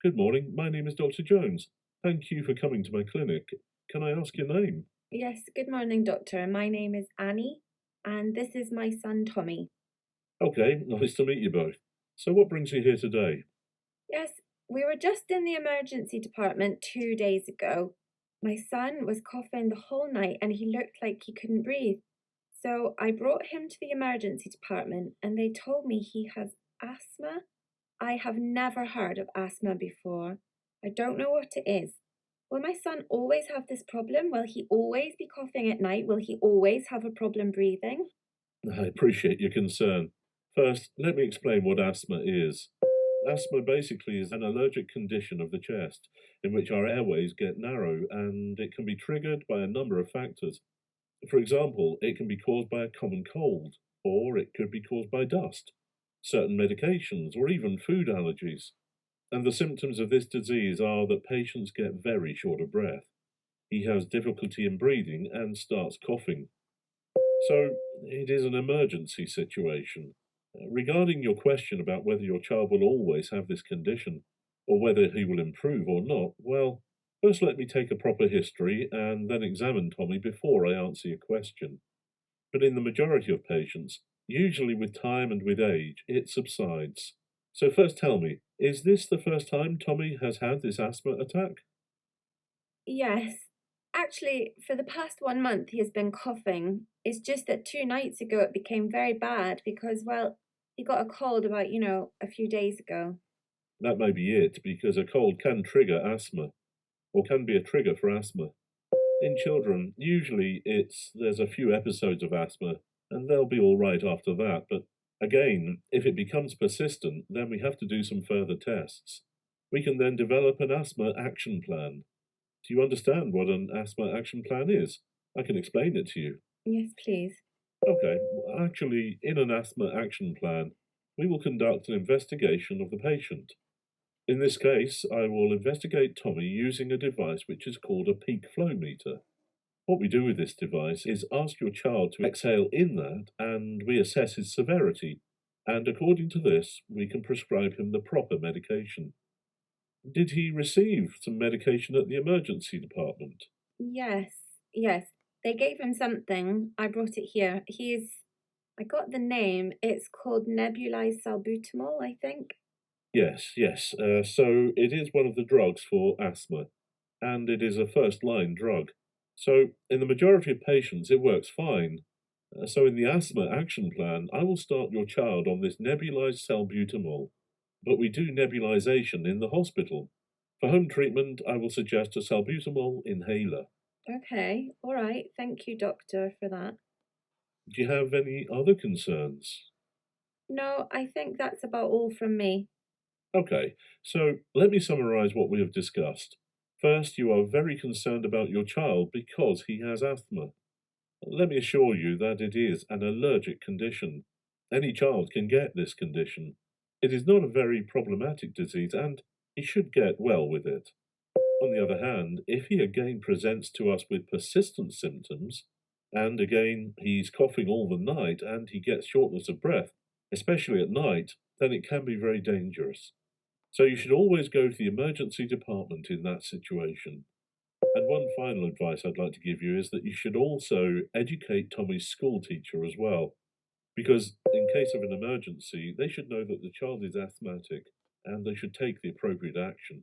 Good morning. My name is Dr. Jones. Thank you for coming to my clinic. Can I ask your name? Yes, good morning, doctor. My name is Annie, and this is my son Tommy. Okay, nice to meet you both. So, what brings you here today? Yes, we were just in the emergency department 2 days ago. My son was coughing the whole night and he looked like he couldn't breathe. So I brought him to the emergency department and they told me he has asthma. I have never heard of asthma before. I don't know what it is. Will my son always have this problem? Will he always be coughing at night? Will he always have a problem breathing? I appreciate your concern. First, let me explain what asthma is. Asthma basically is an allergic condition of the chest in which our airways get narrow and it can be triggered by a number of factors. For example, it can be caused by a common cold, or it could be caused by dust, certain medications, or even food allergies. And the symptoms of this disease are that patients get very short of breath. He has difficulty in breathing and starts coughing. So it is an emergency situation. Regarding your question about whether your child will always have this condition, or whether he will improve or not, well, first let me take a proper history and then examine Tommy before I answer your question. But in the majority of patients, usually with time and with age, it subsides. So first tell me, is this the first time Tommy has had this asthma attack? Yes. Actually, for the past 1 month, he has been coughing. It's just that 2 nights ago it became very bad because, well, he got a cold about, a few days ago. That may be it, because a cold can trigger asthma, or can be a trigger for asthma. In children, usually there's a few episodes of asthma, and they'll be all right after that, but again, if it becomes persistent, then we have to do some further tests. We can then develop an asthma action plan. Do you understand what an asthma action plan is? I can explain it to you. Yes, please. Okay, actually, in an asthma action plan, we will conduct an investigation of the patient. In this case, I will investigate Tommy using a device which is called a peak flow meter. What we do with this device is ask your child to exhale in that, and we assess his severity. And according to this, we can prescribe him the proper medication. Did he receive some medication at the emergency department? Yes, yes. They gave him something. I brought it here. I got the name. It's called Nebulized Salbutamol, I think. Yes, yes. So it is one of the drugs for asthma, and it is a first line drug. So in the majority of patients, it works fine. So in the asthma action plan, I will start your child on this nebulized salbutamol, but we do nebulization in the hospital. For home treatment, I will suggest a salbutamol inhaler. Okay, all right. Thank you, doctor, for that. Do you have any other concerns? No, I think that's about all from me. Okay, so let me summarize what we have discussed. First, you are very concerned about your child because he has asthma. Let me assure you that it is an allergic condition. Any child can get this condition. It is not a very problematic disease and he should get well with it. On the other hand, if he again presents to us with persistent symptoms, and again he's coughing all the night and he gets shortness of breath, especially at night, then it can be very dangerous. So you should always go to the emergency department in that situation. And one final advice I'd like to give you is that you should also educate Tommy's school teacher as well, because in case of an emergency, they should know that the child is asthmatic and they should take the appropriate action.